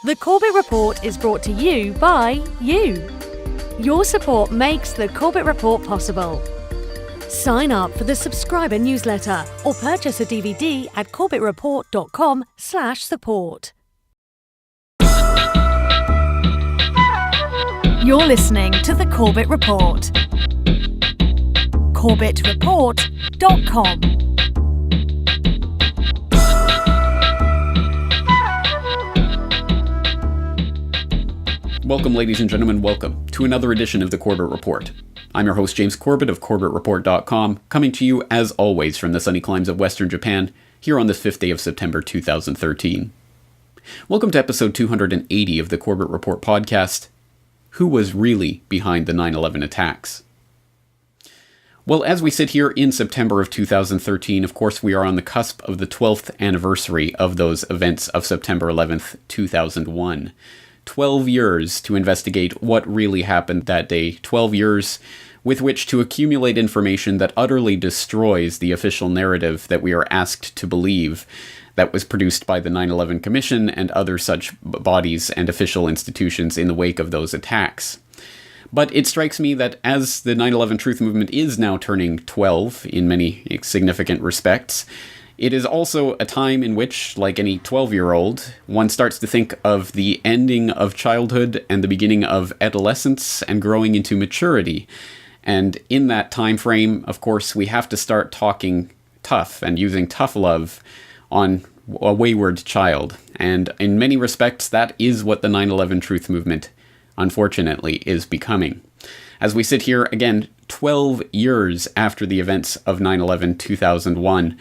The Corbett Report is brought to you by you. Your support makes the Corbett Report possible. Sign up for the subscriber newsletter or purchase a DVD at corbettreport.com/support. You're listening to the Corbett Report. Corbettreport.com. Welcome, ladies and gentlemen, welcome to another edition of the Corbett Report. I'm your host, James Corbett of Corbettreport.com, coming to you, as always, from the sunny climes of Western Japan, here on this 5th day of September 2013. Welcome to episode 280 of the Corbett Report podcast. Who was really behind the 9/11 attacks? Well, as we sit here in September of 2013, of course, we are on the cusp of the 12th anniversary of those events of September 11th, 2001. 12 years to investigate what really happened that day. 12 years with which to accumulate information that utterly destroys the official narrative that we are asked to believe that was produced by the 9/11 Commission and other such bodies and official institutions in the wake of those attacks. But it strikes me that as the 9/11 Truth Movement is now turning 12 in many significant respects, it is also a time in which, like any 12-year-old, one starts to think of the ending of childhood and the beginning of adolescence and growing into maturity. And in that time frame, of course, we have to start talking tough and using tough love on a wayward child. And in many respects, that is what the 9/11 Truth Movement, unfortunately, is becoming. As we sit here, again, 12 years after the events of 9/11 2001,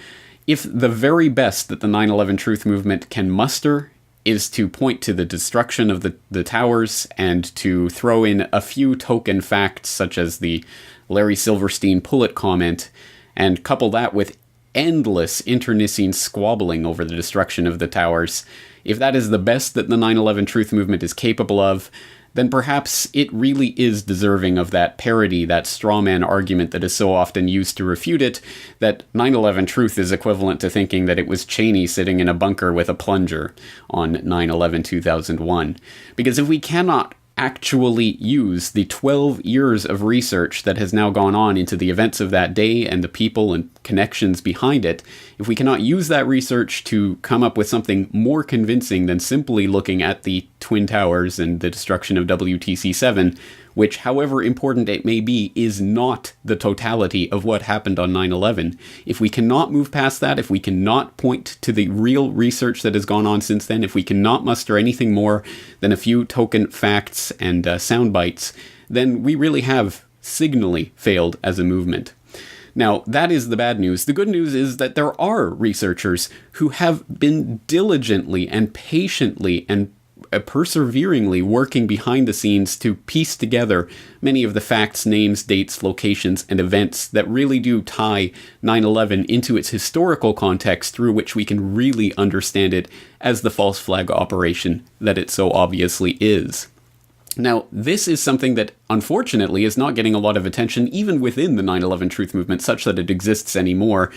if the very best that the 9/11 Truth Movement can muster is to point to the destruction of the towers and to throw in a few token facts such as the Larry Silverstein Pullet comment and couple that with endless internecine squabbling over the destruction of the towers, if that is the best that the 9/11 Truth Movement is capable of, then perhaps it really is deserving of that parody, that straw man argument that is so often used to refute it, that 9/11 Truth is equivalent to thinking that it was Cheney sitting in a bunker with a plunger on 9/11 2001. Because if we cannot actually use the 12 years of research that has now gone on into the events of that day and the people and connections behind it, if we cannot use that research to come up with something more convincing than simply looking at the Twin Towers and the destruction of WTC-7, which, however important it may be, is not the totality of what happened on 9/11. If we cannot move past that, if we cannot point to the real research that has gone on since then, if we cannot muster anything more than a few token facts and sound bites, then we really have signally failed as a movement. Now, that is the bad news. The good news is that there are researchers who have been diligently and patiently and perseveringly working behind the scenes to piece together many of the facts, names, dates, locations, and events that really do tie 9/11 into its historical context through which we can really understand it as the false flag operation that it so obviously is. Now, this is something that, unfortunately, is not getting a lot of attention even within the 9/11 Truth Movement, such that it exists anymore.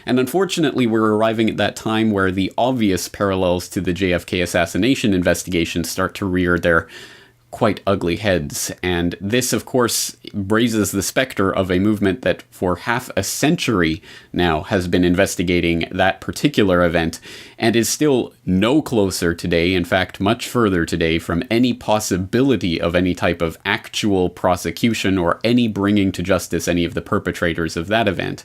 And unfortunately, we're arriving at that time where the obvious parallels to the JFK assassination investigation start to rear their quite ugly heads. And this, of course, raises the specter of a movement that for half a century now has been investigating that particular event and is still no closer today, in fact, much further today, from any possibility of any type of actual prosecution or any bringing to justice any of the perpetrators of that event.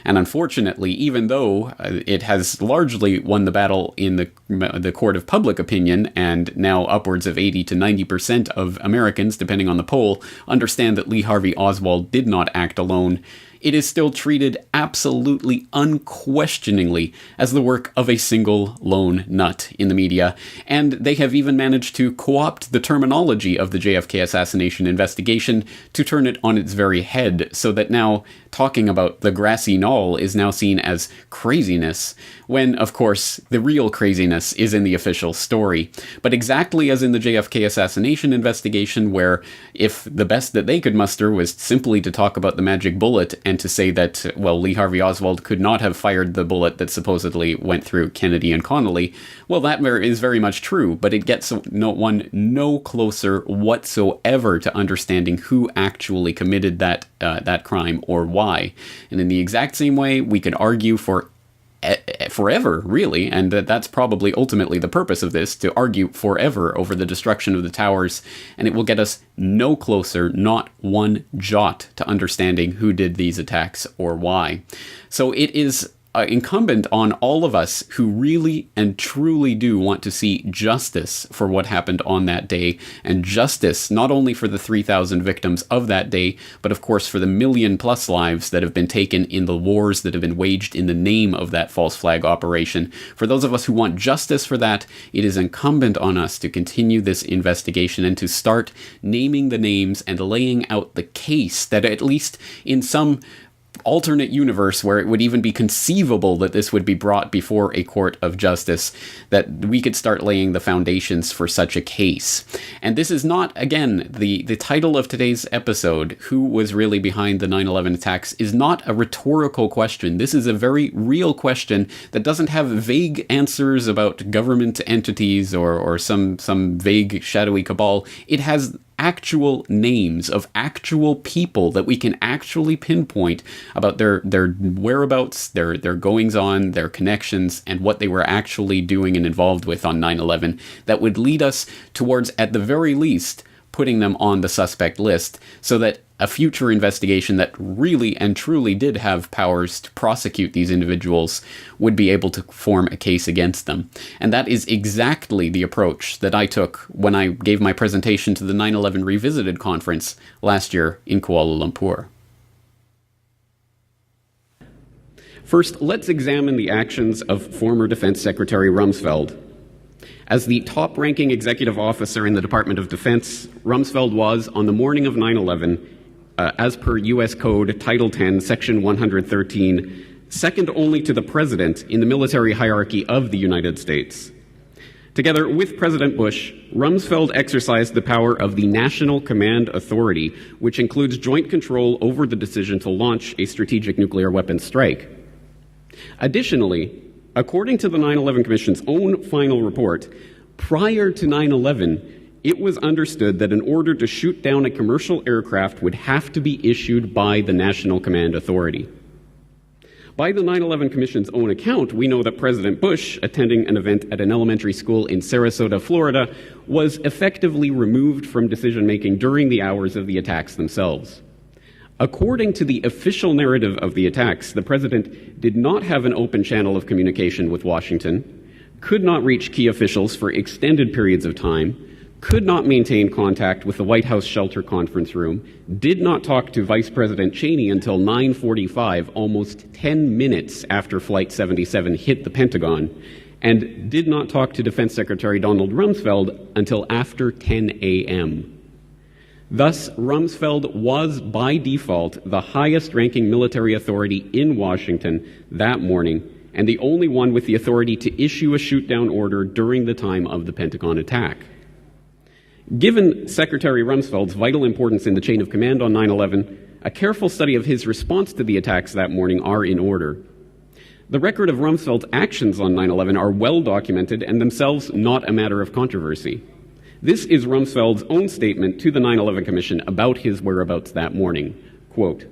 And unfortunately, even though it has largely won the battle in the court of public opinion, and now upwards of 80 to 90% of Americans, depending on the poll, understand that Lee Harvey Oswald did not act alone, it is still treated absolutely unquestioningly as the work of a single lone nut in the media, and they have even managed to co-opt the terminology of the JFK assassination investigation to turn it on its very head, so that now talking about the grassy knoll is now seen as craziness, when, of course, the real craziness is in the official story. But exactly as in the JFK assassination investigation, where if the best that they could muster was simply to talk about the magic bullet and to say that, well, Lee Harvey Oswald could not have fired the bullet that supposedly went through Kennedy and Connolly, well, that is very much true, but it gets no closer whatsoever to understanding who actually committed that crime or why. And in the exact same way, we could argue for forever, really, and that's probably ultimately the purpose of this, to argue forever over the destruction of the towers, and it will get us no closer, not one jot, to understanding who did these attacks or why. So it is incumbent on all of us who really and truly do want to see justice for what happened on that day, and justice not only for the 3,000 victims of that day, but of course for the million-plus lives that have been taken in the wars that have been waged in the name of that false flag operation. For those of us who want justice for that, it is incumbent on us to continue this investigation and to start naming the names and laying out the case that, at least in some alternate universe where it would even be conceivable that this would be brought before a court of justice, that we could start laying the foundations for such a case. And this is not, again, the title of today's episode, who was really behind the 9/11 attacks, is not a rhetorical question. This is a very real question that doesn't have vague answers about government entities or some vague shadowy cabal. It has actual names of actual people that we can actually pinpoint about their whereabouts, their goings-on, their connections, and what they were actually doing and involved with on 9/11 that would lead us towards, at the very least, putting them on the suspect list, so that a future investigation that really and truly did have powers to prosecute these individuals would be able to form a case against them. And that is exactly the approach that I took when I gave my presentation to the 9/11 Revisited conference last year in Kuala Lumpur. First, let's examine the actions of former Defense Secretary Rumsfeld. As the top-ranking executive officer in the Department of Defense, Rumsfeld was, on the morning of 9/11, as per U.S. Code Title 10, Section 113, second only to the President in the military hierarchy of the United States. Together with President Bush, Rumsfeld exercised the power of the National Command Authority, which includes joint control over the decision to launch a strategic nuclear weapons strike. Additionally, according to the 9/11 Commission's own final report, prior to 9/11, it was understood that in order to shoot down a commercial aircraft would have to be issued by the National Command Authority. By the 9/11 Commission's own account, we know that President Bush, attending an event at an elementary school in Sarasota, Florida, was effectively removed from decision-making during the hours of the attacks themselves. According to the official narrative of the attacks, the President did not have an open channel of communication with Washington, could not reach key officials for extended periods of time, could not maintain contact with the White House shelter conference room, did not talk to Vice President Cheney until 9:45, almost 10 minutes after Flight 77 hit the Pentagon, and did not talk to Defense Secretary Donald Rumsfeld until after 10 a.m. Thus, Rumsfeld was, by default, the highest-ranking military authority in Washington that morning, and the only one with the authority to issue a shoot-down order during the time of the Pentagon attack. Given Secretary Rumsfeld's vital importance in the chain of command on 9/11, a careful study of his response to the attacks that morning are in order. The record of Rumsfeld's actions on 9/11 are well documented and themselves not a matter of controversy. This is Rumsfeld's own statement to the 9/11 Commission about his whereabouts that morning. Quote,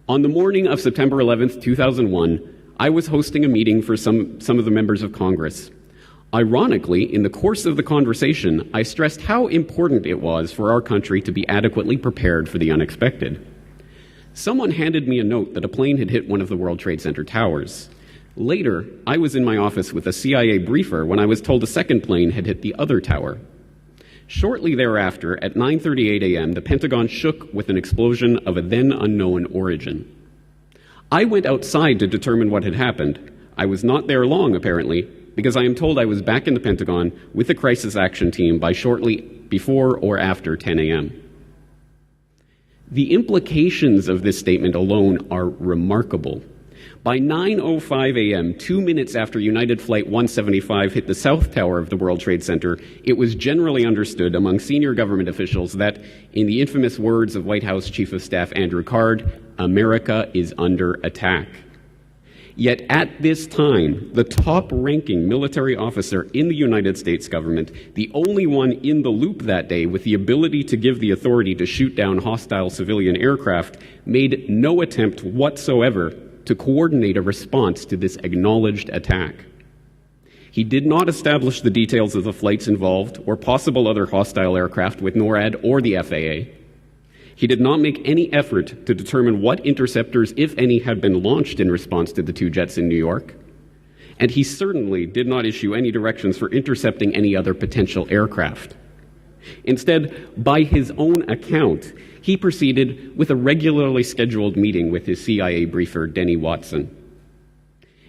"On the morning of September 11th, 2001, I was hosting a meeting for some of the members of Congress. Ironically, in the course of the conversation, I stressed how important it was for our country to be adequately prepared for the unexpected. Someone handed me a note that a plane had hit one of the World Trade Center towers. Later, I was in my office with a CIA briefer when I was told a second plane had hit the other tower. Shortly thereafter, at 9:38 a.m., the Pentagon shook with an explosion of a then unknown origin. I went outside to determine what had happened. I was not there long, apparently, because I am told I was back in the Pentagon with the crisis action team by shortly before or after 10 a.m. The implications of this statement alone are remarkable. By 9:05 a.m., 2 minutes after United Flight 175 hit the South Tower of the World Trade Center, it was generally understood among senior government officials that, in the infamous words of White House Chief of Staff Andrew Card, America is under attack. Yet at this time, the top-ranking military officer in the United States government, the only one in the loop that day with the ability to give the authority to shoot down hostile civilian aircraft, made no attempt whatsoever to coordinate a response to this acknowledged attack. He did not establish the details of the flights involved or possible other hostile aircraft with NORAD or the FAA. He did not make any effort to determine what interceptors, if any, had been launched in response to the two jets in New York. And he certainly did not issue any directions for intercepting any other potential aircraft. Instead, by his own account, he proceeded with a regularly scheduled meeting with his CIA briefer, Denny Watson.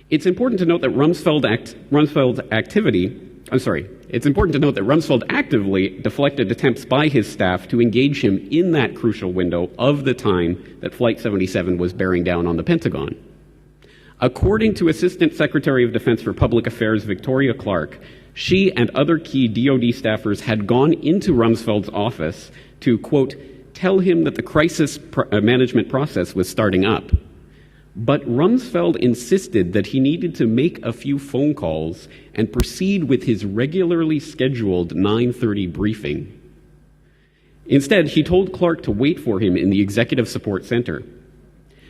It's important to note that Rumsfeld actively deflected attempts by his staff to engage him in that crucial window of the time that Flight 77 was bearing down on the Pentagon. According to Assistant Secretary of Defense for Public Affairs Victoria Clark, she and other key DoD staffers had gone into Rumsfeld's office to, quote, tell him that the crisis management process was starting up. But Rumsfeld insisted that he needed to make a few phone calls and proceed with his regularly scheduled 9:30 briefing. Instead, he told Clark to wait for him in the Executive Support Center.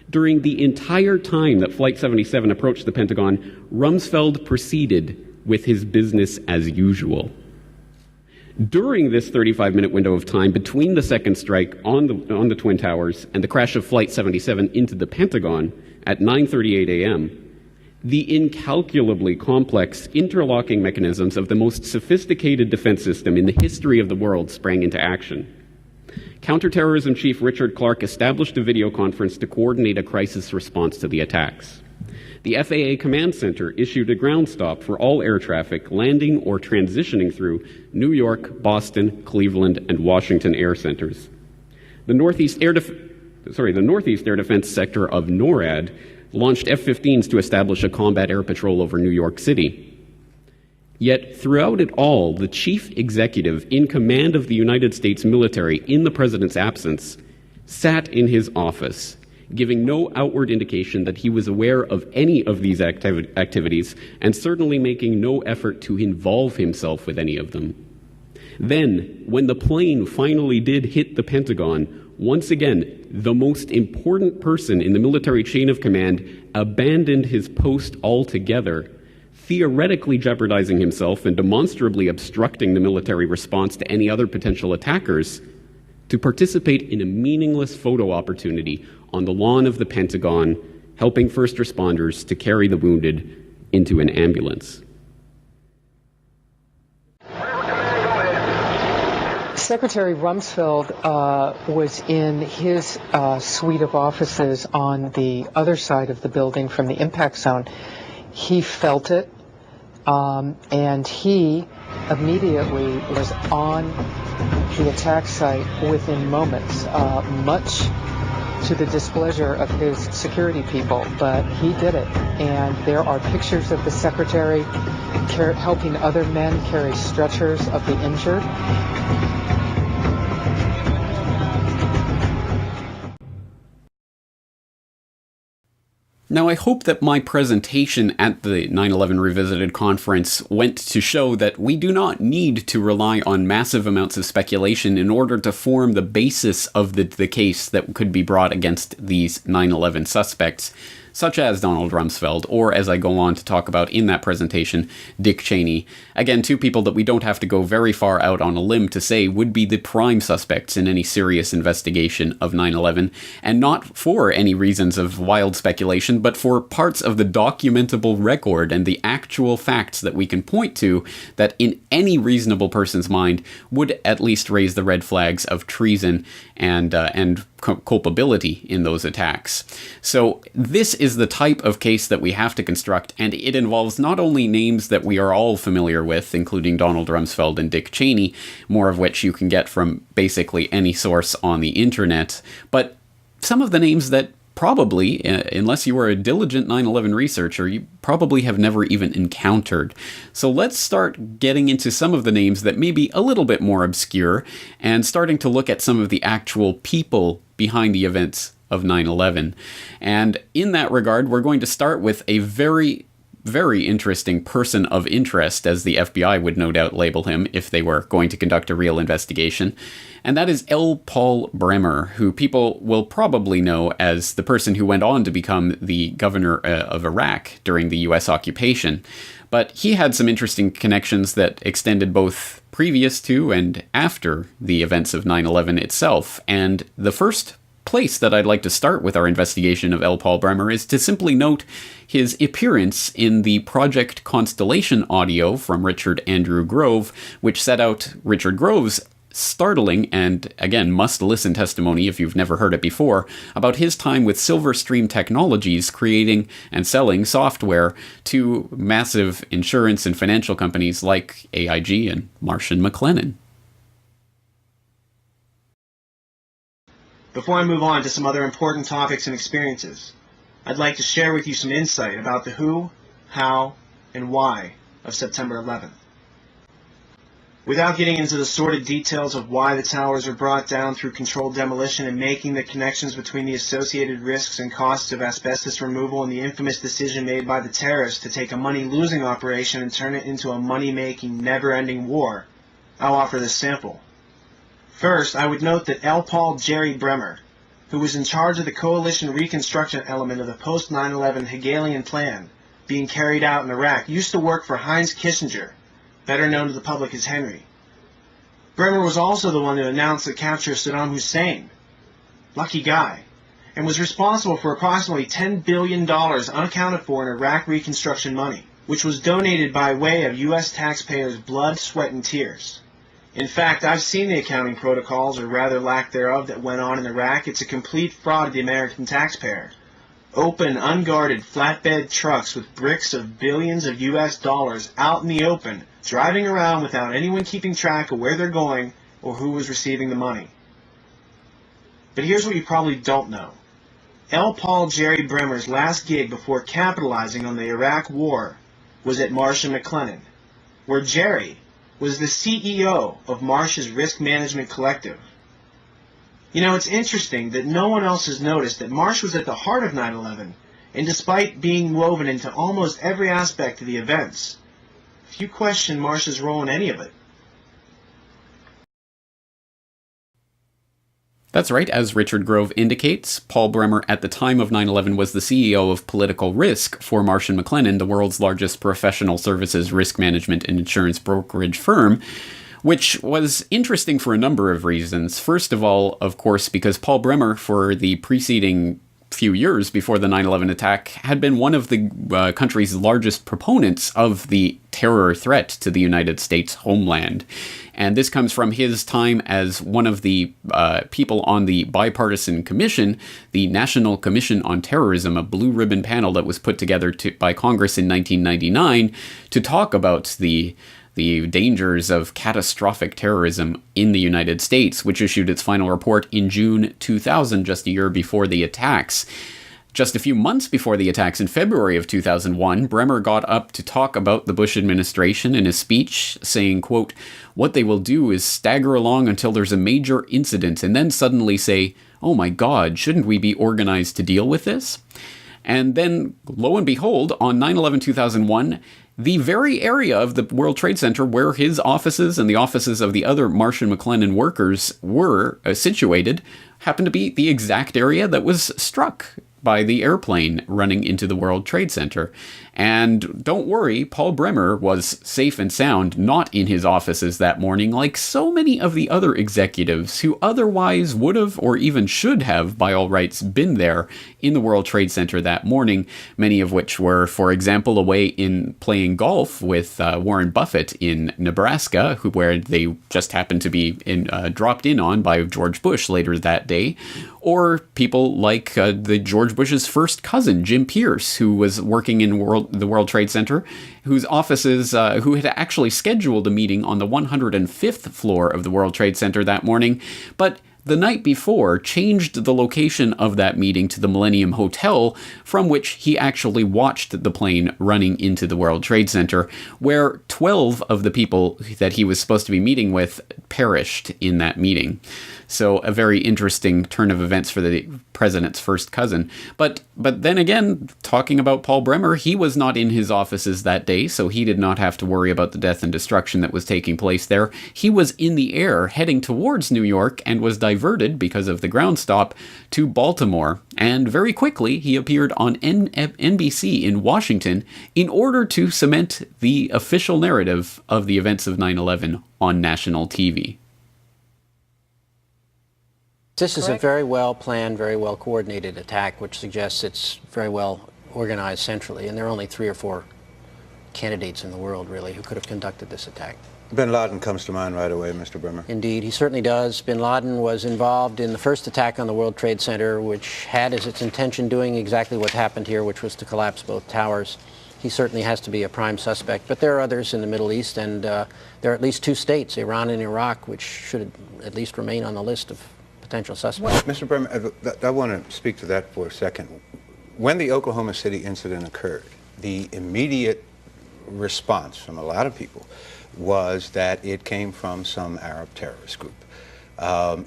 During the entire time that Flight 77 approached the Pentagon, Rumsfeld proceeded with his business as usual. During this 35-minute window of time between the second strike on the Twin Towers and the crash of Flight 77 into the Pentagon at 9:38 a.m., the incalculably complex interlocking mechanisms of the most sophisticated defense system in the history of the world sprang into action. Counterterrorism Chief Richard Clark established a video conference to coordinate a crisis response to the attacks. The FAA Command Center issued a ground stop for all air traffic landing or transitioning through New York, Boston, Cleveland, and Washington air centers. The Northeast Air Defense Sector of NORAD launched F-15s to establish a combat air patrol over New York City. Yet throughout it all, the chief executive in command of the United States military in the president's absence sat in his office, giving no outward indication that he was aware of any of these activities, and certainly making no effort to involve himself with any of them. Then, when the plane finally did hit the Pentagon, once again, the most important person in the military chain of command abandoned his post altogether, theoretically jeopardizing himself and demonstrably obstructing the military response to any other potential attackers, to participate in a meaningless photo opportunity on the lawn of the Pentagon, helping first responders to carry the wounded into an ambulance. Secretary Rumsfeld was in his suite of offices on the other side of the building from the impact zone. He felt it, and he immediately was on the attack site within moments, much to the displeasure of his security people, but he did it. And there are pictures of the secretary helping other men carry stretchers of the injured. Now, I hope that my presentation at the 9/11 Revisited conference went to show that we do not need to rely on massive amounts of speculation in order to form the basis of the case that could be brought against these 9/11 suspects, such as Donald Rumsfeld, or, as I go on to talk about in that presentation, Dick Cheney. Again, two people that we don't have to go very far out on a limb to say would be the prime suspects in any serious investigation of 9/11, and not for any reasons of wild speculation, but for parts of the documentable record and the actual facts that we can point to that in any reasonable person's mind would at least raise the red flags of treason and culpability in those attacks. So this is the type of case that we have to construct, and it involves not only names that we are all familiar with, including Donald Rumsfeld and Dick Cheney, more of which you can get from basically any source on the internet, but some of the names that probably, unless you were a diligent 9/11 researcher, you probably have never even encountered. So let's start getting into some of the names that may be a little bit more obscure, and starting to look at some of the actual people behind the events of 9/11. And in that regard, we're going to start with a very interesting person of interest, as the FBI would no doubt label him if they were going to conduct a real investigation. And that is L. Paul Bremer, who people will probably know as the person who went on to become the governor of Iraq during the US occupation. But he had some interesting connections that extended both previous to and after the events of 9/11 itself. And the first place that I'd like to start with our investigation of L. Paul Bremer is to simply note his appearance in the Project Constellation audio from Richard Andrew Grove, which set out Richard Grove's startling and, again, must-listen testimony if you've never heard it before, about his time with Silverstream Technologies creating and selling software to massive insurance and financial companies like AIG and Marsh & McLennan. Before I move on to some other important topics and experiences, I'd like to share with you some insight about the who, how, and why of September 11th. Without getting into the sordid details of why the towers were brought down through controlled demolition and making the connections between the associated risks and costs of asbestos removal and the infamous decision made by the terrorists to take a money-losing operation and turn it into a money-making, never-ending war, I'll offer this sample. First, I would note that L. Paul Jerry Bremer, who was in charge of the coalition reconstruction element of the post-9/11 Hegelian plan being carried out in Iraq, used to work for Heinz Kissinger, better known to the public as Henry. Bremer was also the one who announced the capture of Saddam Hussein, lucky guy, and was responsible for approximately $10 billion unaccounted for in Iraq reconstruction money, which was donated by way of U.S. taxpayers' blood, sweat, and tears. In fact, I've seen the accounting protocols, or rather lack thereof, that went on in Iraq. It's a complete fraud of the American taxpayer. Open, unguarded flatbed trucks with bricks of billions of U.S. dollars out in the open, driving around without anyone keeping track of where they're going or who was receiving the money. But here's what you probably don't know. L. Paul Jerry Bremer's last gig before capitalizing on the Iraq War was at Marsh & McLennan, where Jerry was the CEO of Marsh's Risk Management Collective. You know, it's interesting that no one else has noticed that Marsh was at the heart of 9/11, and despite being woven into almost every aspect of the events, few question Marsh's role in any of it. That's right, as Richard Grove indicates, Paul Bremer at the time of 9/11 was the CEO of Political Risk for Marsh & McLennan, the world's largest professional services risk management and insurance brokerage firm, which was interesting for a number of reasons. First of all, of course, because Paul Bremer, for the preceding few years before the 9/11 attack, had been one of the country's largest proponents of the terror threat to the United States homeland. And this comes from his time as one of the people on the bipartisan commission, the National Commission on Terrorism, a blue ribbon panel that was put together by Congress in 1999 to talk about the dangers of catastrophic terrorism in the United States, which issued its final report in June 2000, just a year before the attacks. Just a few months before the attacks in February of 2001, Bremer got up to talk about the Bush administration in a speech, saying, quote, "What they will do is stagger along until there's a major incident and then suddenly say, oh my God, shouldn't we be organized to deal with this?" And then, lo and behold, on 9/11/2001, the very area of the World Trade Center where his offices and the offices of the other Marsh & McLennan workers were situated happened to be the exact area that was struck by the airplane running into the World Trade Center. And don't worry, Paul Bremer was safe and sound, not in his offices that morning, like so many of the other executives who otherwise would have or even should have, by all rights, been there in the World Trade Center that morning, many of which were, for example, away in playing golf with Warren Buffett in Nebraska, where they just happened to be dropped in on by George Bush later that day, or people like the George Bush's first cousin, Jim Pierce, who was working in the World Trade Center, whose offices, who had actually scheduled a meeting on the 105th floor of the World Trade Center that morning, but the night before changed the location of that meeting to the Millennium Hotel, from which he actually watched the plane running into the World Trade Center, where 12 of the people that he was supposed to be meeting with perished in that meeting. So a very interesting turn of events for the president's first cousin. But then again, talking about Paul Bremer, he was not in his offices that day, so he did not have to worry about the death and destruction that was taking place there. He was in the air heading towards New York and was diverted because of the ground stop to Baltimore. And very quickly, he appeared on NBC in Washington in order to cement the official narrative of the events of 9/11 on national TV. This is a very well planned, very well coordinated attack, which suggests it's very well organized centrally, and there are only 3 or 4 candidates in the world, really, who could have conducted this attack. Bin Laden comes to mind right away, Mr. Bremer. Indeed, he certainly does. Bin Laden was involved in the first attack on the World Trade Center, which had as its intention doing exactly what happened here, which was to collapse both towers. He certainly has to be a prime suspect, but there are others in the Middle East, and there are at least 2 states, Iran and Iraq, which should at least remain on the list of potential suspects. Mr. Bremer, I want to speak to that for a second. When the Oklahoma City incident occurred, the immediate response from a lot of people was that it came from some Arab terrorist group.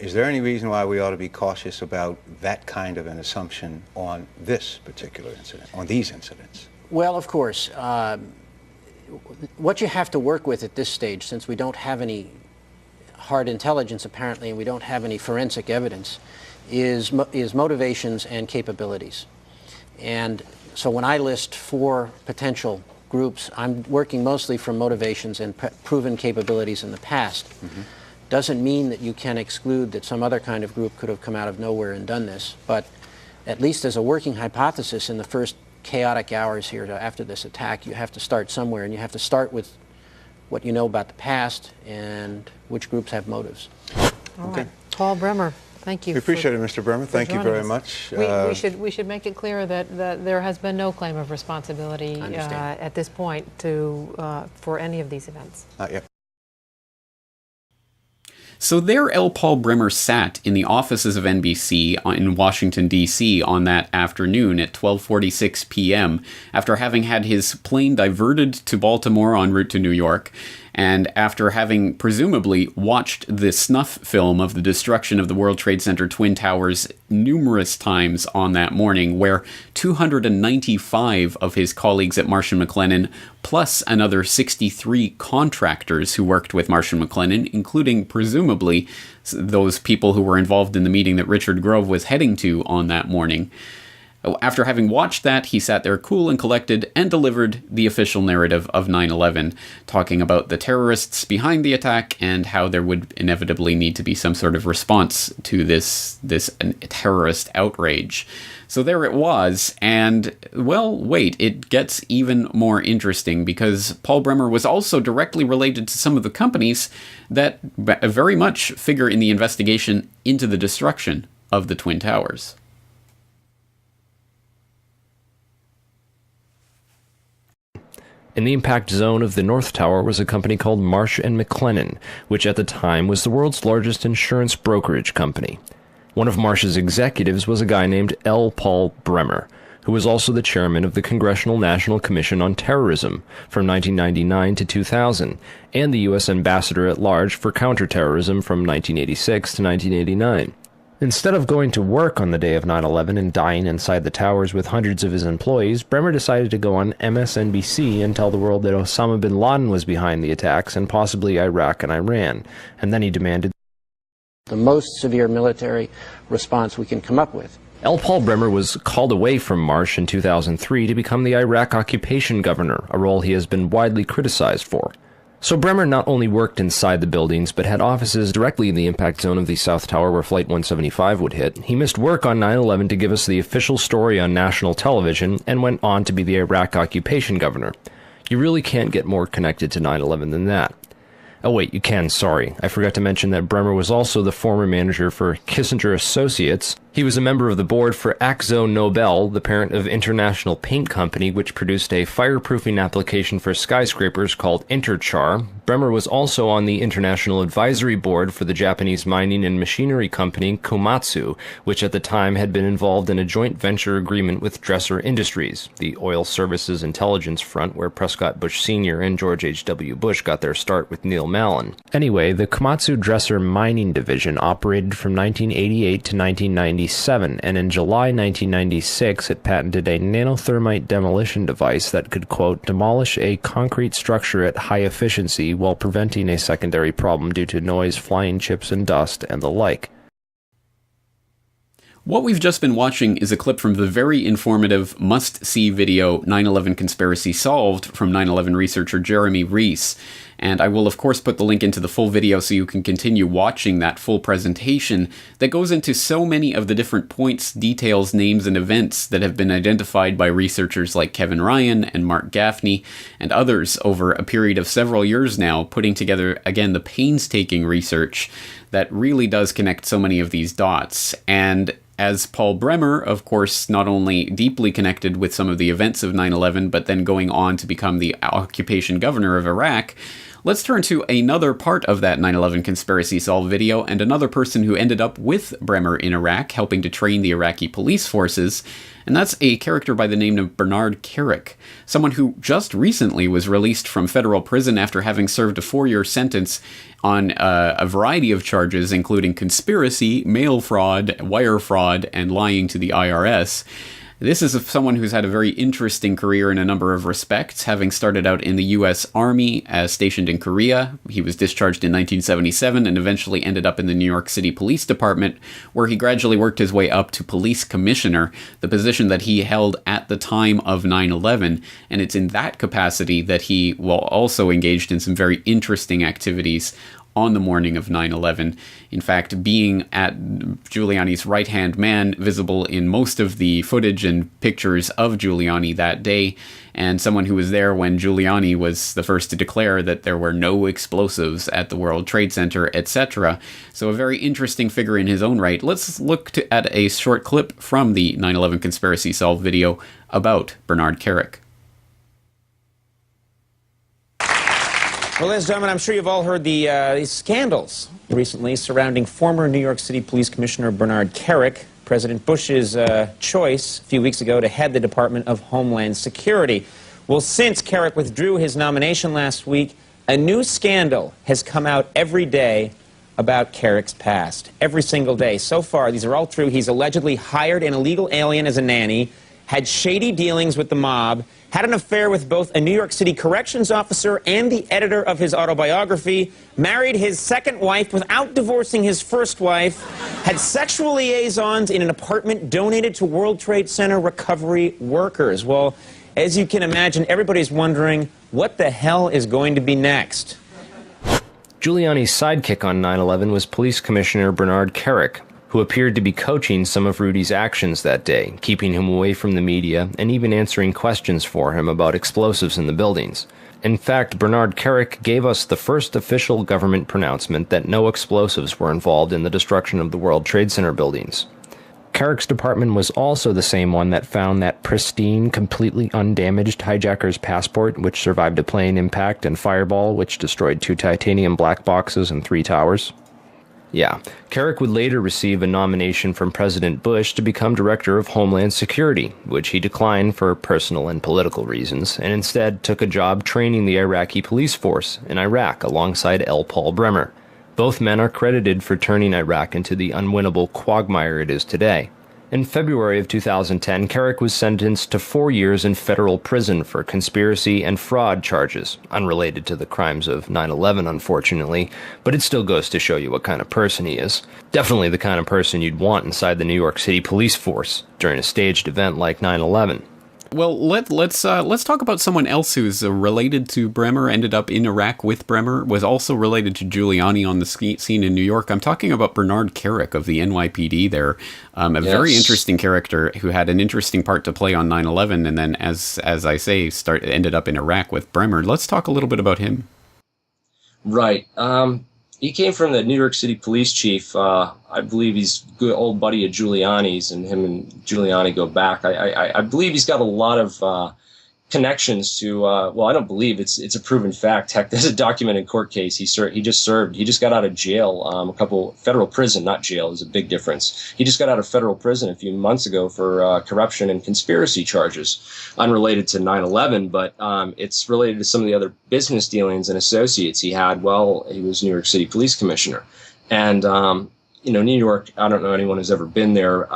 Is there any reason why we ought to be cautious about that kind of an assumption on this particular incident, on these incidents? Well, of course. What you have to work with at this stage, since we don't have any hard intelligence apparently, and we don't have any forensic evidence, is motivations and capabilities. And so when I list 4 potential groups, I'm working mostly from motivations and proven capabilities in the past. Mm-hmm. Doesn't mean that you can exclude that some other kind of group could have come out of nowhere and done this, but at least as a working hypothesis in the first chaotic hours here after this attack, you have to start somewhere, and you have to start with what you know about the past and which groups have motives. All right. Paul Bremer, thank you. We appreciate it, Mr. Bremer. Thank you very much. We should make it clear that there has been no claim of responsibility at this point for any of these events. Not yet. So there L. Paul Bremer sat in the offices of NBC in Washington, D.C. on that afternoon at 12:46 p.m. after having had his plane diverted to Baltimore en route to New York, and after having presumably watched the snuff film of the destruction of the World Trade Center Twin Towers numerous times on that morning, where 295 of his colleagues at Marsh & McLennan, plus another 63 contractors who worked with Marsh & McLennan, including presumably those people who were involved in the meeting that Richard Grove was heading to on that morning. After having watched that, he sat there cool and collected and delivered the official narrative of 9/11, talking about the terrorists behind the attack and how there would inevitably need to be some sort of response to this terrorist outrage. So there it was, and, well, wait, it gets even more interesting, because Paul Bremer was also directly related to some of the companies that very much figure in the investigation into the destruction of the Twin Towers. In the impact zone of the North Tower was a company called Marsh & McLennan, which at the time was the world's largest insurance brokerage company. One of Marsh's executives was a guy named L. Paul Bremer, who was also the chairman of the Congressional National Commission on Terrorism from 1999 to 2000, and the U.S. Ambassador at Large for Counterterrorism from 1986 to 1989. Instead of going to work on the day of 9/11 and dying inside the towers with hundreds of his employees, Bremer decided to go on MSNBC and tell the world that Osama bin Laden was behind the attacks and possibly Iraq and Iran, and then he demanded the most severe military response we can come up with. L. Paul Bremer was called away from Marsh in 2003 to become the Iraq occupation governor, a role he has been widely criticized for. So Bremer not only worked inside the buildings, but had offices directly in the impact zone of the South Tower where Flight 175 would hit. He missed work on 9/11 to give us the official story on national television, and went on to be the Iraq occupation governor. You really can't get more connected to 9/11 than that. Oh wait, you can, sorry. I forgot to mention that Bremer was also the former manager for Kissinger Associates. He was a member of the board for Akzo Nobel, the parent of International Paint Company, which produced a fireproofing application for skyscrapers called Interchar. Bremer was also on the International Advisory Board for the Japanese mining and machinery company Komatsu, which at the time had been involved in a joint venture agreement with Dresser Industries, the oil services intelligence front where Prescott Bush Sr. and George H.W. Bush got their start with Neil Mallon. Anyway, the Komatsu Dresser mining division operated from 1988 to 1997, and in July 1996 it patented a nanothermite demolition device that could, quote, demolish a concrete structure at high efficiency while preventing a secondary problem due to noise, flying chips and dust, and the like. What we've just been watching is a clip from the very informative, must-see video 9/11 Conspiracy Solved from 9/11 researcher Jeremy Reese. And I will of course put the link into the full video so you can continue watching that full presentation that goes into so many of the different points, details, names, and events that have been identified by researchers like Kevin Ryan and Mark Gaffney and others over a period of several years now, putting together, again, the painstaking research that really does connect so many of these dots. And as Paul Bremer, of course, not only deeply connected with some of the events of 9/11, but then going on to become the occupation governor of Iraq, let's turn to another part of that 9/11 Conspiracy Solved video and another person who ended up with Bremer in Iraq, helping to train the Iraqi police forces, and that's a character by the name of Bernard Kerik, someone who just recently was released from federal prison after having served a 4-year sentence on a variety of charges, including conspiracy, mail fraud, wire fraud, and lying to the IRS. This is someone who's had a very interesting career in a number of respects, having started out in the U.S. Army as stationed in Korea. He was discharged in 1977 and eventually ended up in the New York City Police Department, where he gradually worked his way up to police commissioner, the position that he held at the time of 9/11. And it's in that capacity that he also engaged in some very interesting activities on the morning of 9/11. In fact, being at Giuliani's right-hand man, visible in most of the footage and pictures of Giuliani that day, and someone who was there when Giuliani was the first to declare that there were no explosives at the World Trade Center, etc. So a very interesting figure in his own right. Let's look at a short clip from the 9/11 Conspiracy Solved video about Bernard Kerik. Well, ladies and gentlemen, I'm sure you've all heard the scandals recently surrounding former New York City Police Commissioner Bernard Kerik, President Bush's choice a few weeks ago to head the Department of Homeland Security. Well, since Kerik withdrew his nomination last week, a new scandal has come out every day about Kerik's past. Every single day. So far, these are all true. He's allegedly hired an illegal alien as a nanny, had shady dealings with the mob, had an affair with both a New York City corrections officer and the editor of his autobiography, married his second wife without divorcing his first wife, had sexual liaisons in an apartment donated to World Trade Center recovery workers. Well, as you can imagine, everybody's wondering what the hell is going to be next. Giuliani's sidekick on 9/11 was Police Commissioner Bernard Kerik, who appeared to be coaching some of Rudy's actions that day, keeping him away from the media and even answering questions for him about explosives in the buildings. In fact, Bernard Kerik gave us the first official government pronouncement that no explosives were involved in the destruction of the World Trade Center buildings. Kerik's department was also the same one that found that pristine, completely undamaged hijacker's passport, which survived a plane impact and fireball, which destroyed 2 titanium black boxes and 3 towers. Yeah, Kerik would later receive a nomination from President Bush to become Director of Homeland Security, which he declined for personal and political reasons, and instead took a job training the Iraqi police force in Iraq alongside L. Paul Bremer. Both men are credited for turning Iraq into the unwinnable quagmire it is today. In February of 2010, Carrick was sentenced to 4 years in federal prison for conspiracy and fraud charges, unrelated to the crimes of 9/11, unfortunately, but it still goes to show you what kind of person he is. Definitely the kind of person you'd want inside the New York City police force during a staged event like 9/11. Well, let's talk about someone else who's related to Bremer, ended up in Iraq with Bremer, was also related to Giuliani on the scene in New York. I'm talking about Bernard Kerik of the NYPD there, very interesting character who had an interesting part to play on 9/11, and then, as I say, ended up in Iraq with Bremer. Let's talk a little bit about him. Right. He came from the New York City police chief. I believe he's a good old buddy of Giuliani's, and him and Giuliani go back. I believe he's got a lot of connections to, well, I don't believe it's a proven fact. Heck, there's a documented court case. He just got out of jail, federal prison, not jail. There's a big difference. He just got out of federal prison a few months ago for corruption and conspiracy charges, unrelated to 9/11, but it's related to some of the other business dealings and associates he had while he was New York City police commissioner. And, New York, I don't know anyone who's ever been there.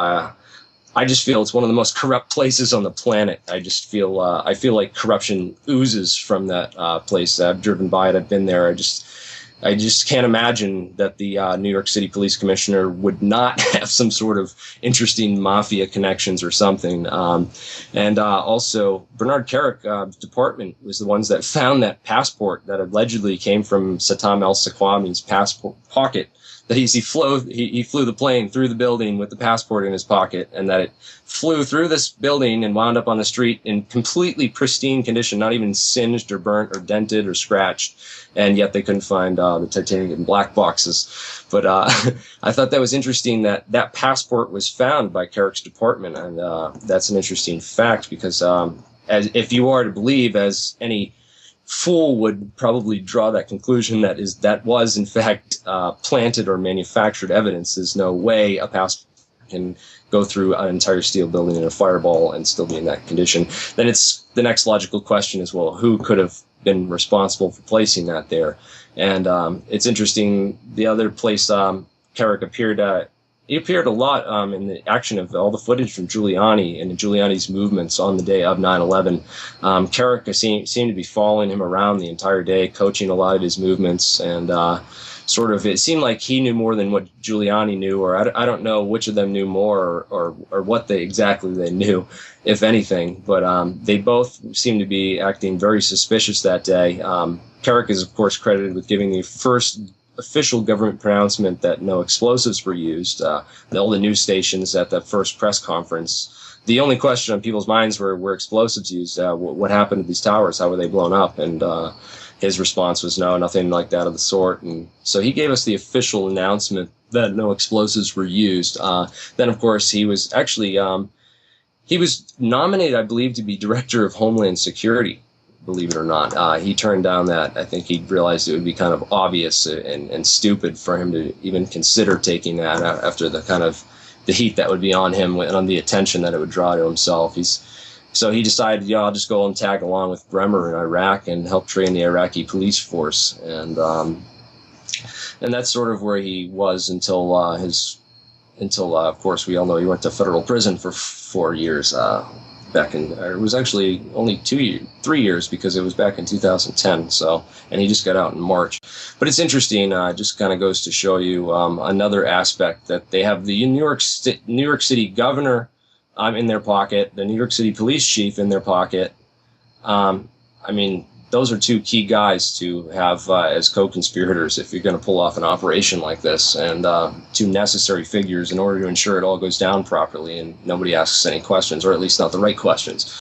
I just feel it's one of the most corrupt places on the planet. I just feel I feel like corruption oozes from that place. I've driven by it. I've been there. I just can't imagine that the New York City police commissioner would not have some sort of interesting mafia connections or something. And also, Bernard Kerik's department was the ones that found that passport that allegedly came from Saddam al-Saqami's passport pocket. That he flew the plane through the building with the passport in his pocket, and that it flew through this building and wound up on the street in completely pristine condition, not even singed or burnt or dented or scratched. And yet they couldn't find the titanium black boxes. But I thought that was interesting that passport was found by Kerik's department, and that's an interesting fact because as if you are to believe, as any fool would probably draw that conclusion, that was in fact planted or manufactured evidence. There's no way a passport can go through an entire steel building in a fireball and still be in that condition. Then it's the next logical question is, well, who could have been responsible for placing that there? And it's interesting. The other place Kerik appeared at. He appeared a lot in the action of all the footage from Giuliani and Giuliani's movements on the day of 9/11. Kerik seemed to be following him around the entire day, coaching a lot of his movements, and it seemed like he knew more than what Giuliani knew, or I don't know which of them knew more or what exactly they knew, if anything. But they both seemed to be acting very suspicious that day. Kerik is, of course, credited with giving the first official government pronouncement that no explosives were used. All the news stations at the first press conference, the only question on people's minds were explosives used? What happened to these towers? How were they blown up? And his response was no, nothing like that of the sort. And so he gave us the official announcement that no explosives were used. Then, of course, he was actually he was nominated, I believe, to be Director of Homeland Security. Believe it or not. He turned down that. I think he realized it would be kind of obvious and stupid for him to even consider taking that after the kind of the heat that would be on him and on the attention that it would draw to himself. So he decided, I'll just go and tag along with Bremer in Iraq and help train the Iraqi police force. And that's sort of where he was until, of course, we all know he went to federal prison for 4 years. It was actually only 3 years because it was back in 2010. And he just got out in March. But it's interesting. Just kind of goes to show you another aspect that they have the New York City governor in their pocket, the New York City police chief in their pocket. Those are two key guys to have as co-conspirators if you're going to pull off an operation like this, and two necessary figures in order to ensure it all goes down properly and nobody asks any questions, or at least not the right questions.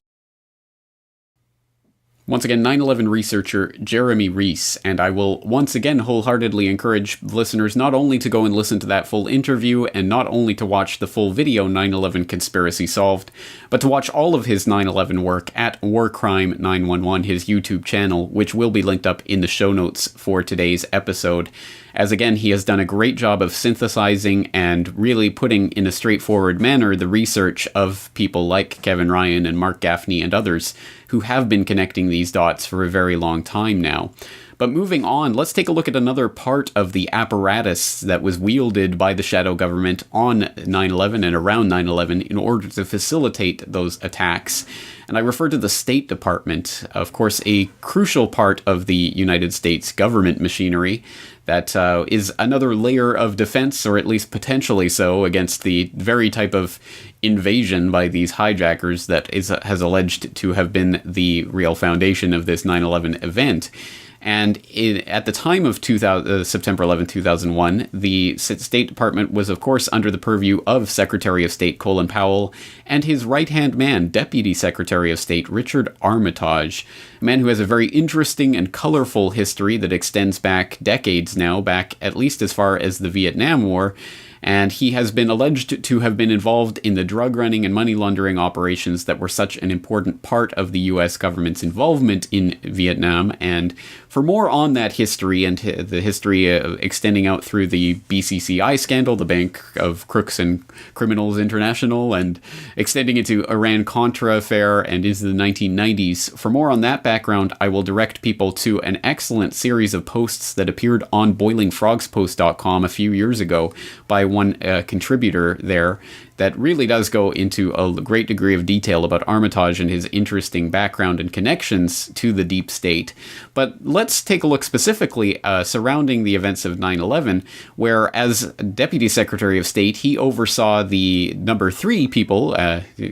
Once again, 9/11 researcher Jeremy Reese, and I will once again wholeheartedly encourage listeners not only to go and listen to that full interview and not only to watch the full video 9/11 Conspiracy Solved, but to watch all of his 9/11 work at Warcrime 911, his YouTube channel, which will be linked up in the show notes for today's episode. As again, he has done a great job of synthesizing and really putting in a straightforward manner the research of people like Kevin Ryan and Mark Gaffney and others who have been connecting these dots for a very long time now. But moving on, let's take a look at another part of the apparatus that was wielded by the shadow government on 9/11 and around 9/11 in order to facilitate those attacks. And I refer to the State Department, of course, a crucial part of the United States government machinery that is another layer of defense, or at least potentially so, against the very type of invasion by these hijackers that has alleged to have been the real foundation of this 9/11 event. And at the time of September 11, 2001, the State Department was, of course, under the purview of Secretary of State Colin Powell and his right-hand man, Deputy Secretary of State Richard Armitage, a man who has a very interesting and colorful history that extends back decades now, back at least as far as the Vietnam War. And he has been alleged to have been involved in the drug running and money laundering operations that were such an important part of the U.S. government's involvement in Vietnam. And for more on that history and the history extending out through the BCCI scandal, the Bank of Crooks and Criminals International, and extending into Iran-Contra affair and into the 1990s, for more on that background, I will direct people to an excellent series of posts that appeared on boilingfrogspost.com a few years ago by one contributor there that really does go into a great degree of detail about Armitage and his interesting background and connections to the deep state. But let's take a look specifically surrounding the events of 9/11, where as Deputy Secretary of State, he oversaw the number 3 people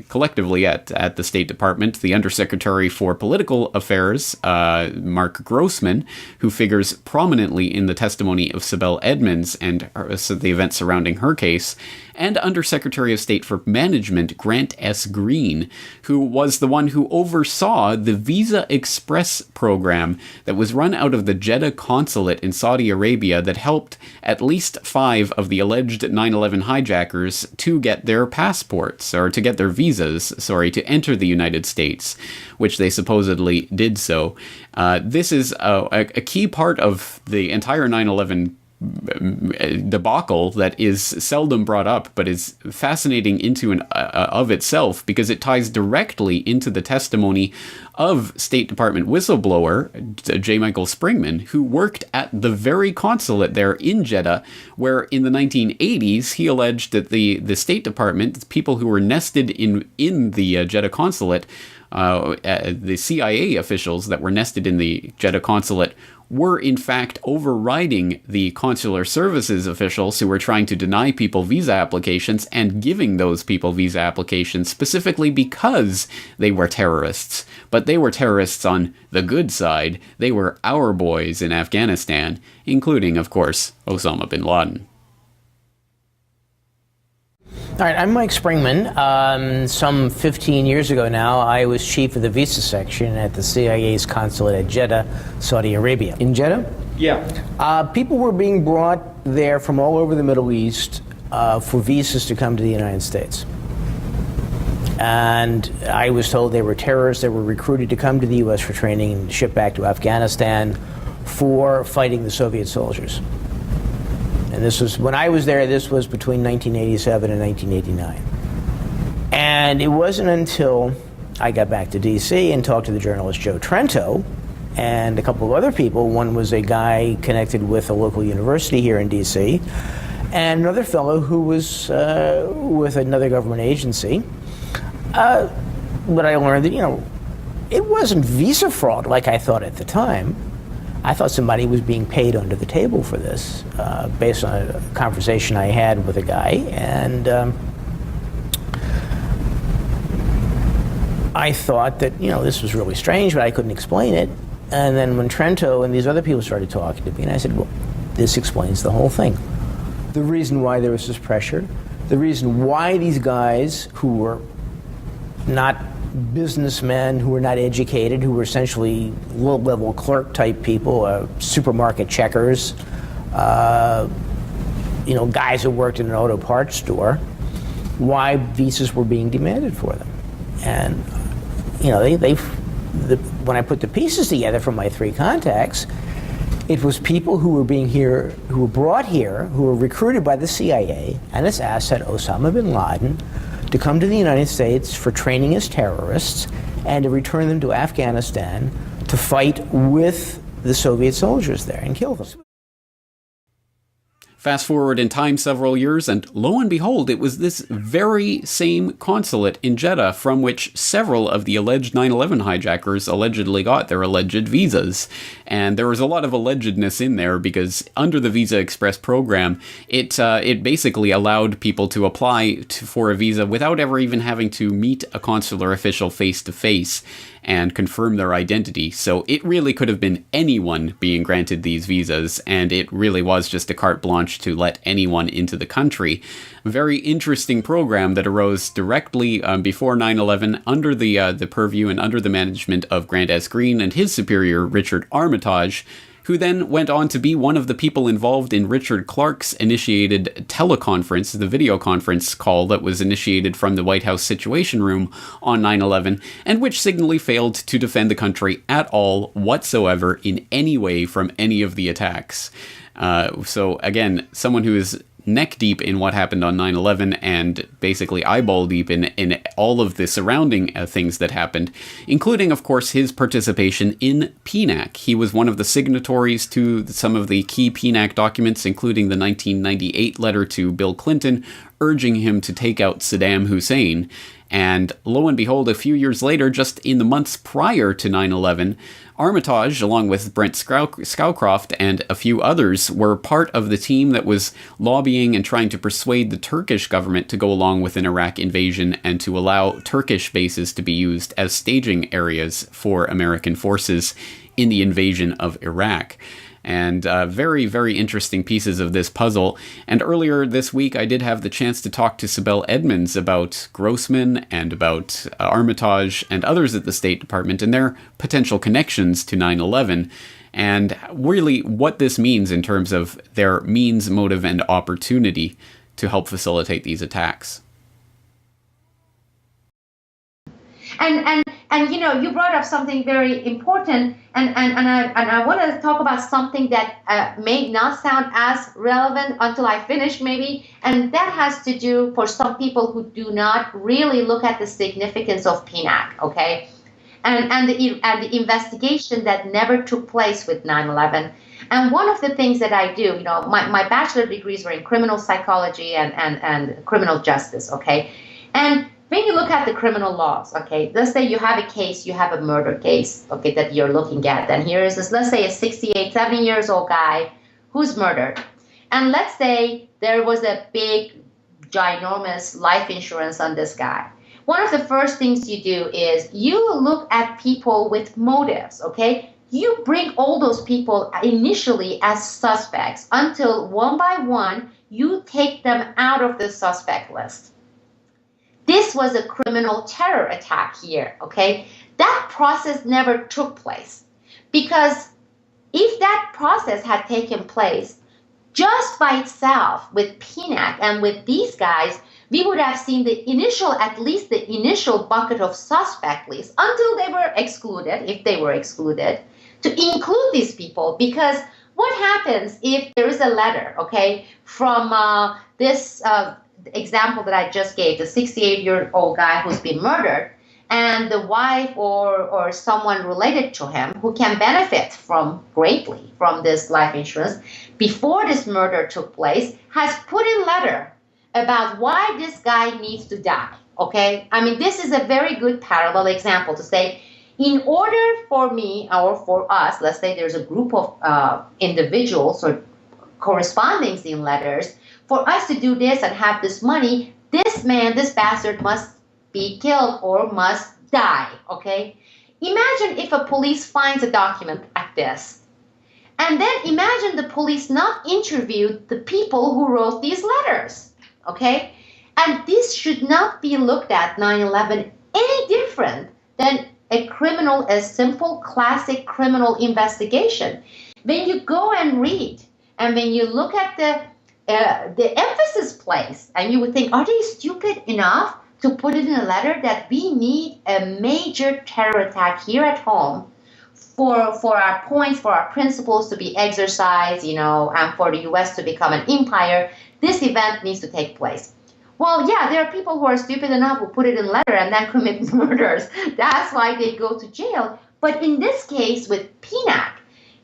collectively at the State Department, the Undersecretary for Political Affairs, Mark Grossman, who figures prominently in the testimony of Sibel Edmonds and the events surrounding her case, and Undersecretary of State for Management, Grant S. Green, who was the one who oversaw the Visa Express program that was run out of the Jeddah consulate in Saudi Arabia that helped at least 5 of the alleged 9/11 hijackers to get their passports, or to get their visas, to enter the United States, which they supposedly did so. This is a key part of the entire 9/11 debacle that is seldom brought up, but is fascinating into and of itself, because it ties directly into the testimony of State Department whistleblower J. Michael Springman, who worked at the very consulate there in Jeddah, where in the 1980s he alleged that the State Department, people who were nested in the Jeddah consulate, the CIA officials that were nested in the Jeddah consulate, were in fact overriding the consular services officials who were trying to deny people visa applications and giving those people visa applications specifically because they were terrorists. But they were terrorists on the good side. They were our boys in Afghanistan, including, of course, Osama bin Laden. All right, I'm Mike Springman. Some 15 years ago now, I was chief of the visa section at the CIA's consulate at Jeddah, Saudi Arabia. In Jeddah? Yeah. People were being brought there from all over the Middle East for visas to come to the United States. And I was told they were terrorists that were recruited to come to the U.S. for training and shipped back to Afghanistan for fighting the Soviet soldiers. And this was, when I was there, this was between 1987 and 1989. And it wasn't until I got back to D.C. and talked to the journalist Joe Trento and a couple of other people. One was a guy connected with a local university here in D.C. and another fellow who was with another government agency. But I learned that, it wasn't visa fraud like I thought at the time. I thought somebody was being paid under the table for this, based on a conversation I had with a guy. And I thought that, this was really strange, but I couldn't explain it. And then when Trento and these other people started talking to me, and I said, well, this explains the whole thing. The reason why there was this pressure, the reason why these guys who were not businessmen, who were not educated, who were essentially low-level clerk-type people, supermarket checkers, guys who worked in an auto parts store, why visas were being demanded for them. And, when I put the pieces together from my 3 contacts, it was people who were brought here, who were recruited by the CIA and its asset, Osama bin Laden, to come to the United States for training as terrorists and to return them to Afghanistan to fight with the Soviet soldiers there and kill them. Fast forward in time several years, and lo and behold, it was this very same consulate in Jeddah from which several of the alleged 9/11 hijackers allegedly got their alleged visas. And there was a lot of allegedness in there because under the Visa Express program, it basically allowed people to apply for a visa without ever even having to meet a consular official face-to-face and confirm their identity. So it really could have been anyone being granted these visas, and it really was just a carte blanche to let anyone into the country. Very interesting program that arose directly before 9/11 under the purview and under the management of Grant S. Green and his superior, Richard Armitage, who then went on to be one of the people involved in Richard Clarke's initiated teleconference, the video conference call that was initiated from the White House Situation Room on 9/11, and which signally failed to defend the country at all whatsoever in any way from any of the attacks. So again, someone who is neck deep in what happened on 9/11 and basically eyeball deep in all of the surrounding things that happened, including, of course, his participation in PNAC. He was one of the signatories to some of the key PNAC documents, including the 1998 letter to Bill Clinton urging him to take out Saddam Hussein. And lo and behold, a few years later, just in the months prior to 9/11, Armitage, along with Brent Scowcroft and a few others, were part of the team that was lobbying and trying to persuade the Turkish government to go along with an Iraq invasion and to allow Turkish bases to be used as staging areas for American forces in the invasion of Iraq. And very, very interesting pieces of this puzzle. And earlier this week, I did have the chance to talk to Sibel Edmonds about Grossman and about Armitage and others at the State Department and their potential connections to 9/11, and really what this means in terms of their means, motive, and opportunity to help facilitate these attacks. And you know, you brought up something very important, and I want to talk about something that may not sound as relevant until I finish, maybe, and that has to do for some people who do not really look at the significance of PNAC, okay, and the investigation that never took place with 9/11. And one of the things that I do, you know, my bachelor degrees were in criminal psychology and criminal justice, okay, and when you look at the criminal laws, okay, let's say you have a case, you have a murder case, okay, that you're looking at. And here is this, let's say a 68, 70 years old guy who's murdered. And let's say there was a big, ginormous life insurance on this guy. One of the first things you do is you look at people with motives, okay? You bring all those people initially as suspects until one by one, you take them out of the suspect list. This was a criminal terror attack here, okay? That process never took place because if that process had taken place just by itself with PNAC and with these guys, we would have seen the initial, at least the initial bucket of suspect list until they were excluded, if they were excluded, to include these people. Because what happens if there is a letter, okay, from this example that I just gave, the 68-year-old guy who's been murdered, and the wife or someone related to him who can benefit greatly from this life insurance before this murder took place, has put in letter about why this guy needs to die, okay? I mean, this is a very good parallel example to say, in order for me or for us, let's say there's a group of individuals or correspondings in letters, for us to do this and have this money, this man, this bastard must be killed or must die, okay? Imagine if a police finds a document like this. And then imagine the police not interviewed the people who wrote these letters, okay? And this should not be looked at 9/11 any different than a simple classic criminal investigation. When you go and read, and when you look at the emphasis placed, and you would think, are they stupid enough to put it in a letter that we need a major terror attack here at home for our points, for our principles to be exercised, you know, and for the U.S. to become an empire, this event needs to take place. Well, yeah, there are people who are stupid enough who put it in a letter and then commit murders. That's why they go to jail. But in this case with PNAC,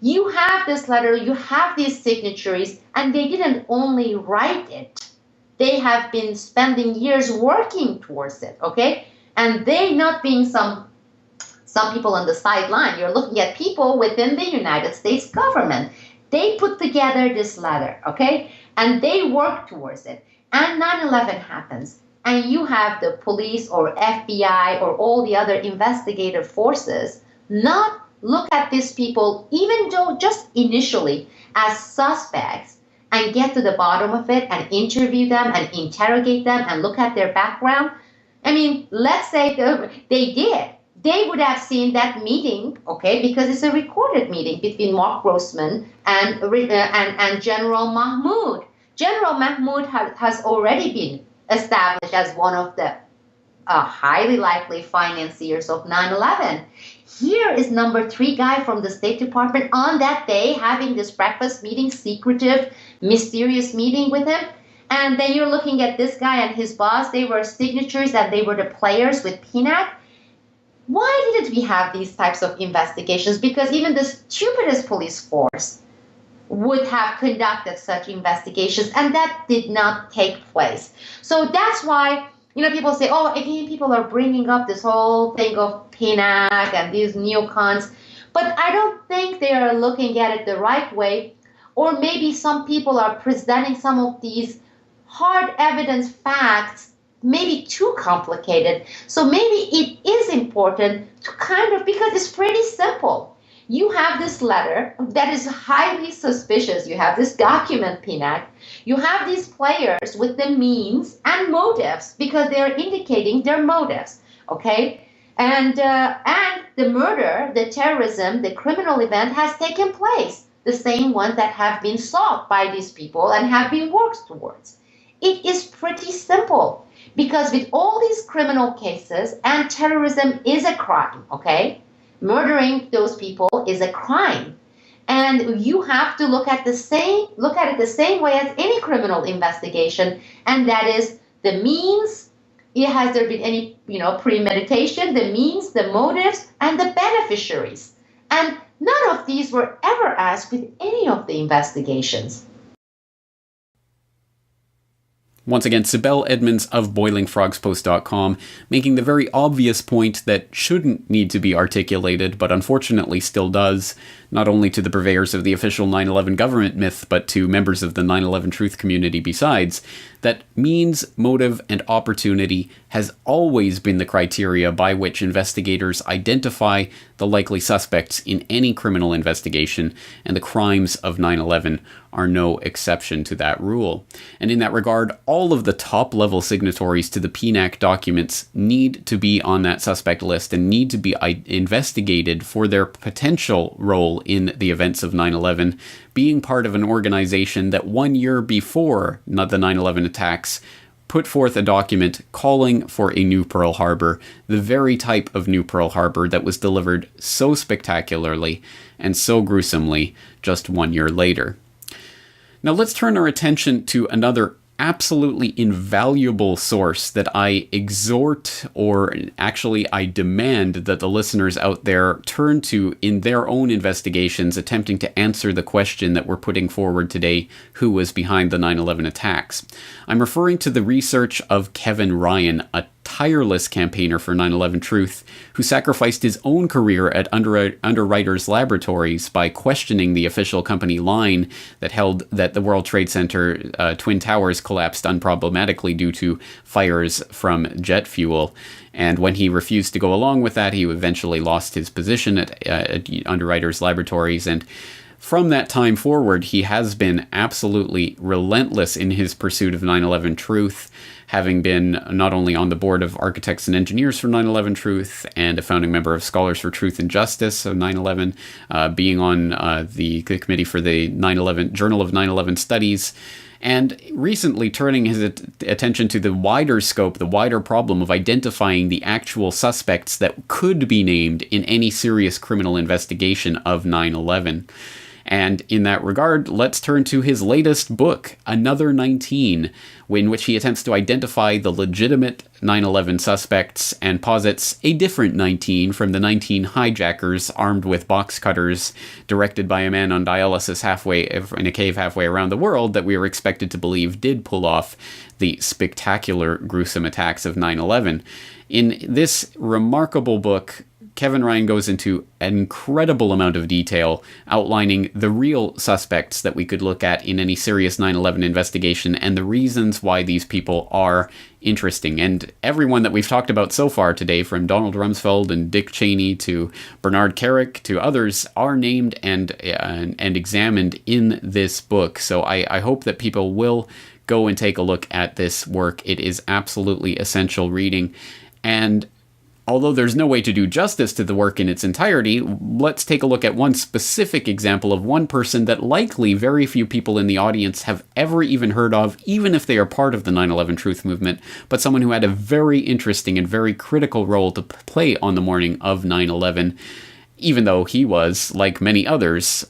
You have this letter, you have these signatories, and they didn't only write it. They have been spending years working towards it, okay? And they not being some people on the sideline. You're looking at people within the United States government. They put together this letter, okay? And they work towards it. And 9/11 happens. And you have the police or FBI or all the other investigative forces not look at these people, even though just initially as suspects, and get to the bottom of it and interview them and interrogate them and look at their background. I mean, let's say they did. They would have seen that meeting, okay, because it's a recorded meeting between Mark Grossman and General Mahmoud. General Mahmoud has already been established as one of the highly likely financiers of 9/11. Here is number 3 guy from the State Department on that day having this breakfast meeting, secretive, mysterious meeting with him. And then you're looking at this guy and his boss. They were signatories and they were the players with PNAC. Why didn't we have these types of investigations? Because even the stupidest police force would have conducted such investigations, and that did not take place. So that's why, people say, oh, again, people are bringing up this whole thing of PNAC and these neocons, but I don't think they are looking at it the right way, or maybe some people are presenting some of these hard evidence facts maybe too complicated. So maybe it is important to because it's pretty simple. You have this letter that is highly suspicious. You have this document, PNAC. You have these players with the means and motives because they are indicating their motives, okay? And the murder, the terrorism, the criminal event has taken place, the same ones that have been sought by these people and have been worked towards. It is pretty simple because with all these criminal cases, and terrorism is a crime, okay? Murdering those people is a crime. And you have to look at it the same way as any criminal investigation, and that is the means. Has there been any, premeditation, the means, the motives, and the beneficiaries? And none of these were ever asked with any of the investigations. Once again, Sibel Edmonds of BoilingFrogsPost.com making the very obvious point that shouldn't need to be articulated, but unfortunately still does, not only to the purveyors of the official 9/11 government myth, but to members of the 9/11 truth community besides, that means, motive, and opportunity has always been the criteria by which investigators identify the likely suspects in any criminal investigation, and the crimes of 9/11 are no exception to that rule. And in that regard, all of the top-level signatories to the PNAC documents need to be on that suspect list and need to be investigated for their potential role in the events of 9/11, being part of an organization that 1 year before the 9/11 attacks put forth a document calling for a new Pearl Harbor, the very type of new Pearl Harbor that was delivered so spectacularly and so gruesomely just 1 year later. Now let's turn our attention to another absolutely invaluable source that I exhort, or actually I demand that the listeners out there turn to in their own investigations, attempting to answer the question that we're putting forward today: who was behind the 9/11 attacks? I'm referring to the research of Kevin Ryan, a tireless campaigner for 9/11 Truth, who sacrificed his own career at Underwriters Laboratories by questioning the official company line that held that the World Trade Center Twin Towers collapsed unproblematically due to fires from jet fuel. And when he refused to go along with that, he eventually lost his position at Underwriters Laboratories. And from that time forward, he has been absolutely relentless in his pursuit of 9/11 Truth, having been not only on the board of Architects and Engineers for 9/11 Truth and a founding member of Scholars for Truth and Justice of 9/11, being on the committee for the 9/11 Journal of 9/11 Studies, and recently turning his attention to the wider scope, the wider problem of identifying the actual suspects that could be named in any serious criminal investigation of 9/11. And in that regard, let's turn to his latest book, Another 19, in which he attempts to identify the legitimate 9/11 suspects and posits a different 19 from the 19 hijackers armed with box cutters directed by a man on dialysis in a cave halfway around the world that we were expected to believe did pull off the spectacular, gruesome attacks of 9/11. In this remarkable book, Kevin Ryan goes into an incredible amount of detail outlining the real suspects that we could look at in any serious 9/11 investigation and the reasons why these people are interesting. And everyone that we've talked about so far today, from Donald Rumsfeld and Dick Cheney to Bernard Kerik to others, are named and examined in this book. So I hope that people will go and take a look at this work. It is absolutely essential reading. And although there's no way to do justice to the work in its entirety, let's take a look at one specific example of one person that likely very few people in the audience have ever even heard of, even if they are part of the 9/11 truth movement, but someone who had a very interesting and very critical role to play on the morning of 9/11, even though he was, like many others,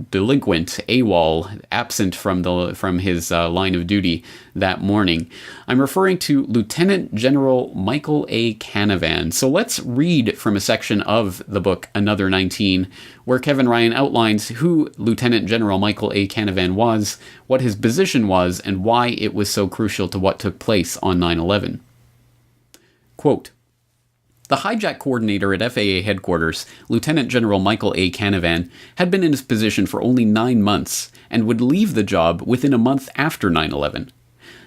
delinquent, AWOL, absent from his line of duty that morning. I'm referring to Lieutenant General Michael A. Canavan. So let's read from a section of the book, Another 19, where Kevin Ryan outlines who Lieutenant General Michael A. Canavan was, what his position was, and why it was so crucial to what took place on 9/11. Quote, "The hijack coordinator at FAA headquarters, Lieutenant General Michael A. Canavan, had been in his position for only 9 months and would leave the job within a month after 9/11.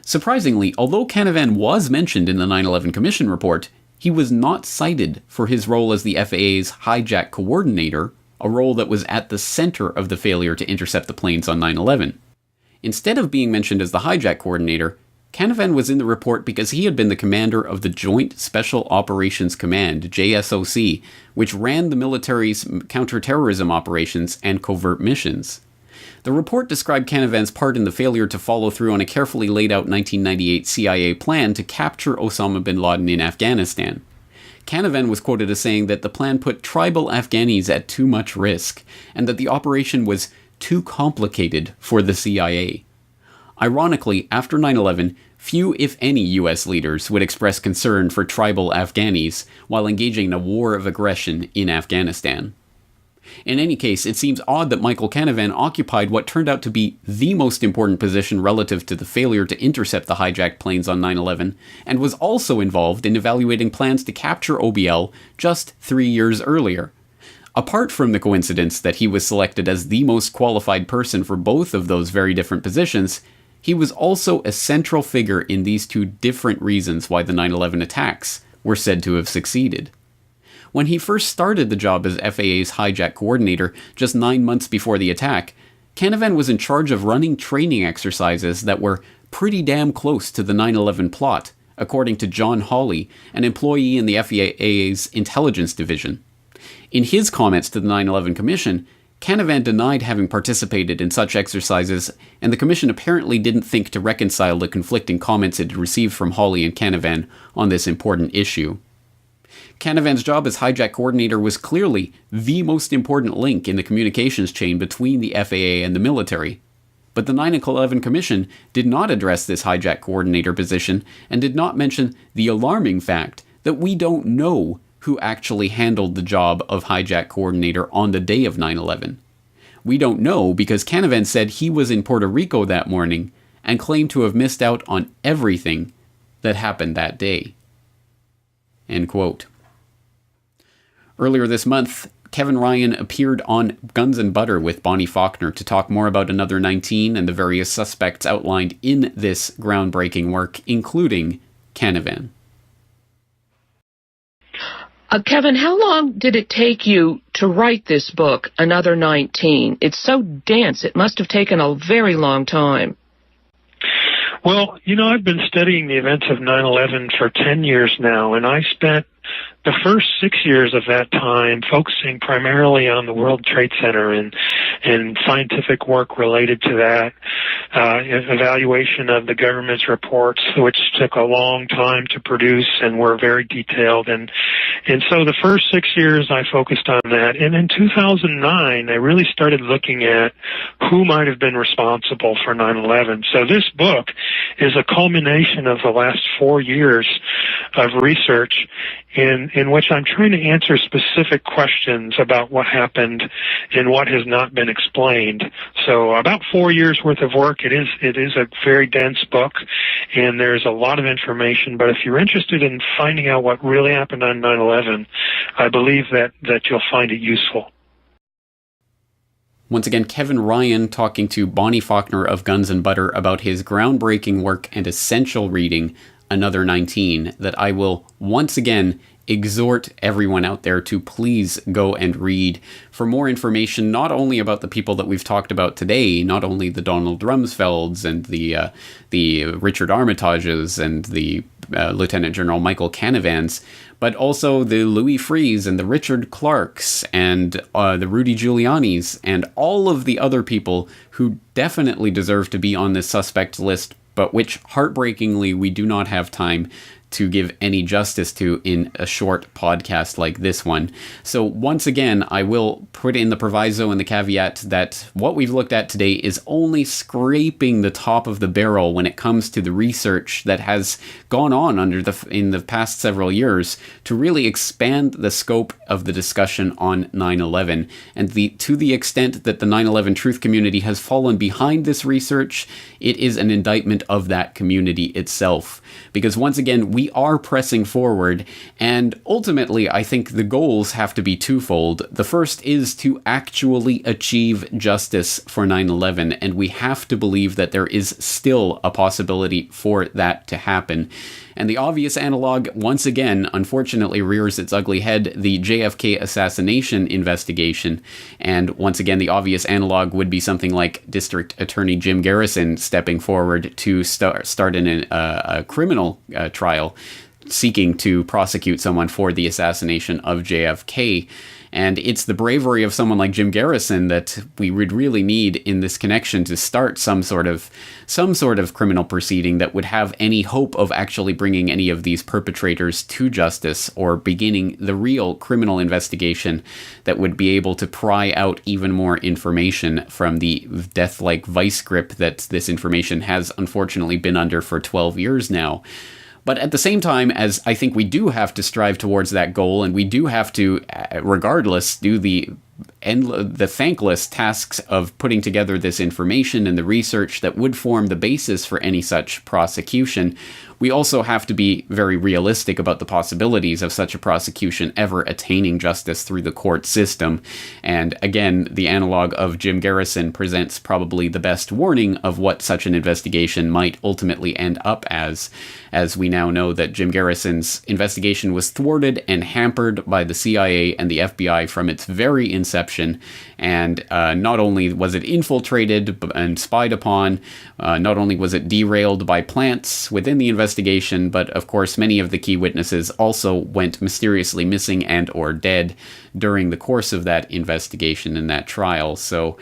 Surprisingly, although Canavan was mentioned in the 9/11 Commission report, he was not cited for his role as the FAA's hijack coordinator, a role that was at the center of the failure to intercept the planes on 9/11. Instead of being mentioned as the hijack coordinator, Canavan was in the report because he had been the commander of the Joint Special Operations Command, JSOC, which ran the military's counterterrorism operations and covert missions. The report described Canavan's part in the failure to follow through on a carefully laid out 1998 CIA plan to capture Osama bin Laden in Afghanistan. Canavan was quoted as saying that the plan put tribal Afghanis at too much risk, and that the operation was too complicated for the CIA. Ironically, after 9/11, few, if any, U.S. leaders would express concern for tribal Afghanis while engaging in a war of aggression in Afghanistan. In any case, it seems odd that Michael Canavan occupied what turned out to be the most important position relative to the failure to intercept the hijacked planes on 9/11, and was also involved in evaluating plans to capture OBL just 3 years earlier. Apart from the coincidence that he was selected as the most qualified person for both of those very different positions, he was also a central figure in these two different reasons why the 9/11 attacks were said to have succeeded. When he first started the job as FAA's hijack coordinator just 9 months before the attack, Canavan was in charge of running training exercises that were pretty damn close to the 9/11 plot, according to John Hawley, an employee in the FAA's intelligence division. In his comments to the 9/11 Commission, Canavan denied having participated in such exercises, and the Commission apparently didn't think to reconcile the conflicting comments it had received from Hawley and Canavan on this important issue. Canavan's job as hijack coordinator was clearly the most important link in the communications chain between the FAA and the military. But the 9/11 Commission did not address this hijack coordinator position and did not mention the alarming fact that we don't know who actually handled the job of hijack coordinator on the day of 9/11. We don't know because Canavan said he was in Puerto Rico that morning and claimed to have missed out on everything that happened that day. End quote. Earlier this month, Kevin Ryan appeared on Guns and Butter with Bonnie Faulkner to talk more about Another 19 and the various suspects outlined in this groundbreaking work, including Canavan. Kevin, how long did it take you to write this book, Another 19? It's so dense, it must have taken a very long time. Well, I've been studying the events of 9/11 for 10 years now, and I spent the first 6 years of that time focusing primarily on the World Trade Center and and scientific work related to that, evaluation of the government's reports, which took a long time to produce and were very detailed. And so the first 6 years I focused on that. And in 2009, I really started looking at who might have been responsible for 9/11. So this book is a culmination of the last 4 years of research in which I'm trying to answer specific questions about what happened and what has not been explained. So about 4 years worth of work. It is a very dense book, and there's a lot of information. But if you're interested in finding out what really happened on 9/11, I believe that you'll find it useful. Once again, Kevin Ryan talking to Bonnie Faulkner of Guns and Butter about his groundbreaking work and essential reading, Another 19, that I will once again exhort everyone out there to please go and read for more information, not only about the people that we've talked about today, not only the Donald Rumsfelds and the Richard Armitages and the Lieutenant General Michael Canavans, but also the Louis Freehs and the Richard Clarks and the Rudy Giulianis and all of the other people who definitely deserve to be on this suspect list, but which, heartbreakingly, we do not have time to give any justice to in a short podcast like this one. So once again, I will put in the proviso and the caveat that what we've looked at today is only scraping the top of the barrel when it comes to the research that has gone on in the past several years to really expand the scope of the discussion on 9/11. And to the extent that the 9/11 truth community has fallen behind this research, it is an indictment of that community itself. Because once again, we are pressing forward, and ultimately I think the goals have to be twofold. The first is to actually achieve justice for 9/11, and we have to believe that there is still a possibility for that to happen. And the obvious analog, once again, unfortunately rears its ugly head, the JFK assassination investigation. And once again, the obvious analog would be something like District Attorney Jim Garrison stepping forward to start in a criminal trial seeking to prosecute someone for the assassination of JFK. And it's the bravery of someone like Jim Garrison that we would really need in this connection to start some sort of criminal proceeding that would have any hope of actually bringing any of these perpetrators to justice or beginning the real criminal investigation that would be able to pry out even more information from the death-like vice grip that this information has unfortunately been under for 12 years now. But at the same time, as I think we do have to strive towards that goal, and we do have to, regardless, do the thankless tasks of putting together this information and the research that would form the basis for any such prosecution, we also have to be very realistic about the possibilities of such a prosecution ever attaining justice through the court system. And again, the analog of Jim Garrison presents probably the best warning of what such an investigation might ultimately end up as we now know that Jim Garrison's investigation was thwarted and hampered by the CIA and the FBI from its very inception. And not only was it infiltrated and spied upon, not only was it derailed by plants within the investigation, but of course many of the key witnesses also went mysteriously missing and or dead during the course of that investigation and that trial. So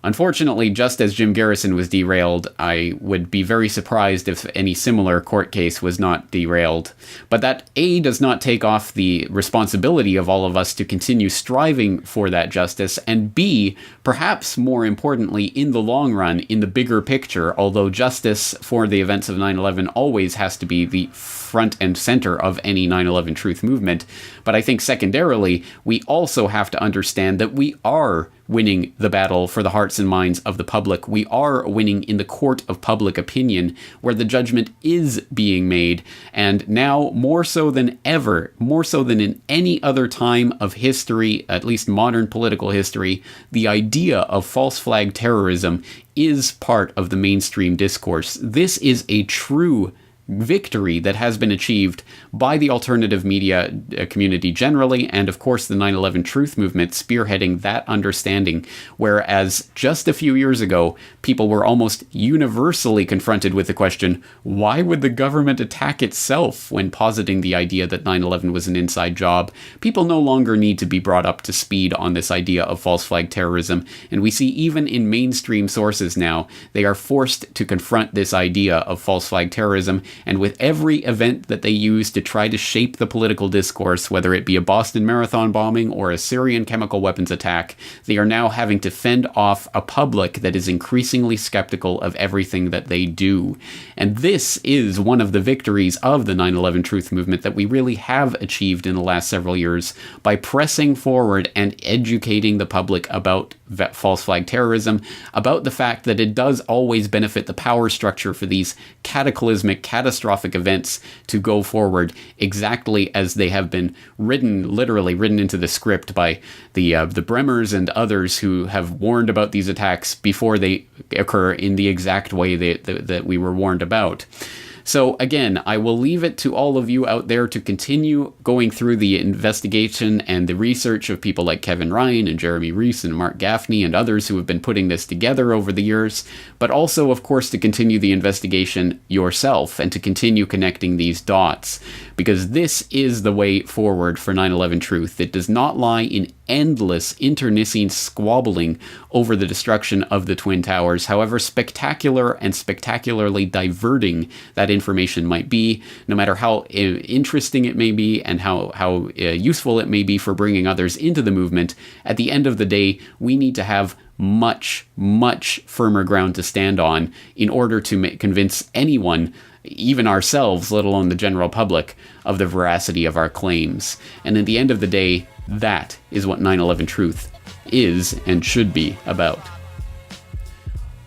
unfortunately, just as Jim Garrison was derailed, I would be very surprised if any similar court case was not derailed. But that A, does not take off the responsibility of all of us to continue striving for that justice, and B, perhaps more importantly, in the long run, in the bigger picture, although justice for the events of 9/11 always has to be the front and center of any 9/11 truth movement, but I think secondarily, we also have to understand that we are winning the battle for the hearts and minds of the public. We are winning in the court of public opinion, where the judgment is being made, and now more so than ever, more so than in any other time of history, at least modern political history, the idea of false flag terrorism is part of the mainstream discourse. This is a true victory that has been achieved by the alternative media community generally, and of course the 9/11 Truth movement spearheading that understanding, whereas just a few years ago, people were almost universally confronted with the question, why would the government attack itself when positing the idea that 9/11 was an inside job? People no longer need to be brought up to speed on this idea of false flag terrorism, and we see even in mainstream sources now, they are forced to confront this idea of false flag terrorism. And with every event that they use to try to shape the political discourse, whether it be a Boston Marathon bombing or a Syrian chemical weapons attack, they are now having to fend off a public that is increasingly skeptical of everything that they do. And this is one of the victories of the 9/11 Truth movement that we really have achieved in the last several years by pressing forward and educating the public about false flag terrorism, about the fact that it does always benefit the power structure for these cataclysmic, catastrophic events to go forward exactly as they have been literally written into the script by the Bremers and others who have warned about these attacks before they occur in the exact way that we were warned about. So again, I will leave it to all of you out there to continue going through the investigation and the research of people like Kevin Ryan and Jeremy Reese and Mark Gaffney and others who have been putting this together over the years, but also, of course, to continue the investigation yourself and to continue connecting these dots, because this is the way forward for 9/11 Truth. It does not lie in endless internecine squabbling over the destruction of the Twin Towers, however spectacular and spectacularly diverting that information might be, no matter how interesting it may be and how useful it may be for bringing others into the movement. At the end of the day, we need to have much, much firmer ground to stand on in order to convince anyone, even ourselves, let alone the general public, of the veracity of our claims. And at the end of the day, that is what 9/11 Truth is and should be about.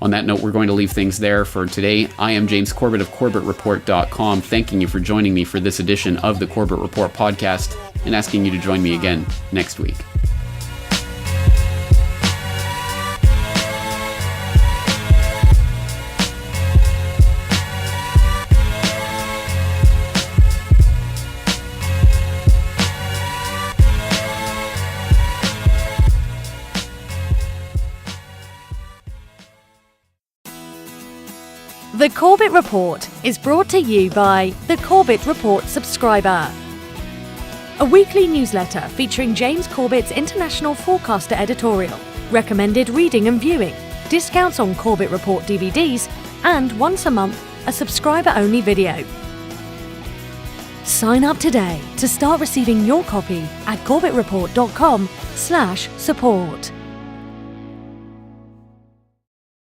On that note, we're going to leave things there for today. I am James Corbett of Corbettreport.com, thanking you for joining me for this edition of the Corbett Report podcast and asking you to join me again next week. The Corbett Report is brought to you by the Corbett Report subscriber, a weekly newsletter featuring James Corbett's international forecaster editorial, recommended reading and viewing, discounts on Corbett Report DVDs, and once a month, a subscriber-only video. Sign up today to start receiving your copy at corbettreport.com/support.